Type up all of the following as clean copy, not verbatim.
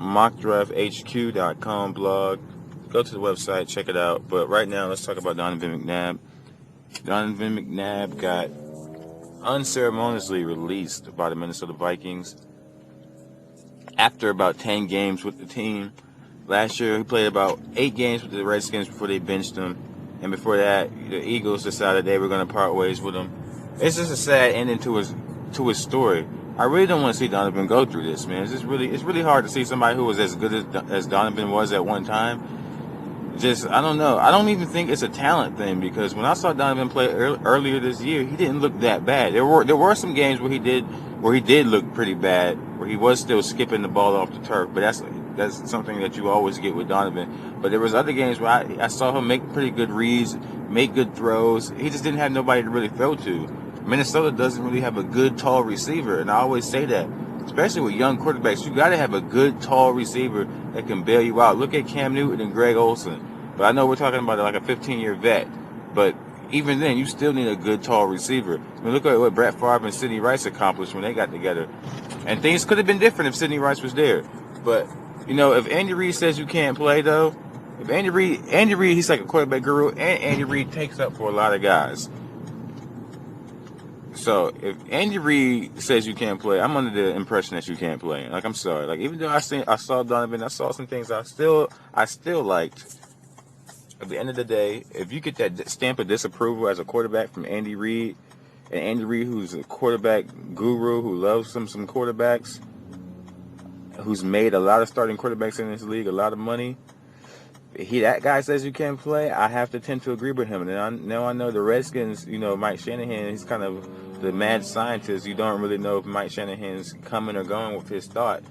mockdrafthq.com blog. Go to the website, check it out. But right now, let's talk about Donovan McNabb. Donovan McNabb got unceremoniously released by the Minnesota Vikings after about 10 games with the team. Last year, he played about 8 games with the Redskins before they benched him. And before that, the Eagles decided they were going to part ways with him. It's just a sad ending to his story. I really don't want to see Donovan go through this, man. It's really hard to see somebody who was as good as Donovan was at one time. I don't know. I don't even think it's a talent thing, because when I saw Donovan play earlier this year, he didn't look that bad. There were some games where he did look pretty bad, where he was still skipping the ball off the turf. But that's something that you always get with Donovan. But there was other games where I saw him make pretty good reads, make good throws. He just didn't have nobody to really throw to. Minnesota doesn't really have a good tall receiver, and I always say that, especially with young quarterbacks, you got to have a good tall receiver that can bail you out. Look at Cam Newton and Greg Olsen. But I know we're talking about like a 15-year vet, but even then, you still need a good tall receiver. I mean, look at what Brett Favre and Sidney Rice accomplished when they got together. And things could have been different if Sidney Rice was there. But, if Andy Reid says you can't play, though, if Andy Reid, he's like a quarterback guru, and Andy Reid takes up for a lot of guys. So if Andy Reid says you can't play, I'm under the impression that you can't play. Like, I'm sorry. Like, even though I saw Donovan, I saw some things I still liked. At the end of the day, if you get that stamp of disapproval as a quarterback from Andy Reid, and Andy Reid, who's a quarterback guru who loves some quarterbacks, who's made a lot of starting quarterbacks in this league a lot of money, that guy says you can't play, I have to tend to agree with him. And now I know the Redskins, Mike Shanahan, he's kind of the mad scientist. You don't really know if Mike Shanahan's coming or going with his thought.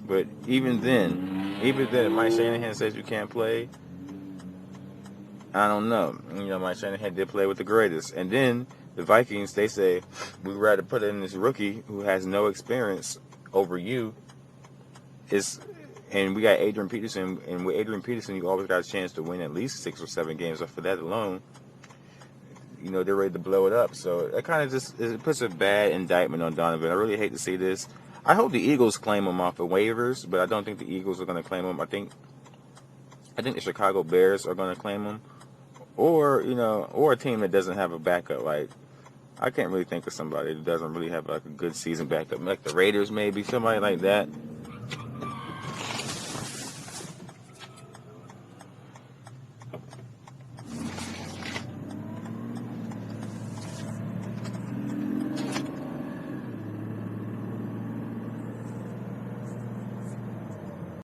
But even then, if Mike Shanahan says you can't play, I don't know. Mike Shanahan did play with the greatest. And then the Vikings, they say, we'd rather put in this rookie who has no experience over you. And we got Adrian Peterson. And with Adrian Peterson, you always got a chance to win at least 6 or 7 games. So for that alone, they're ready to blow it up. So it kind of it puts a bad indictment on Donovan. I really hate to see this. I hope the Eagles claim him off the waivers, but I don't think the Eagles are going to claim him. I think the Chicago Bears are going to claim him. Or a team that doesn't have a backup. Like, I can't really think of somebody that doesn't really have like a good season backup. Like the Raiders, maybe somebody like that.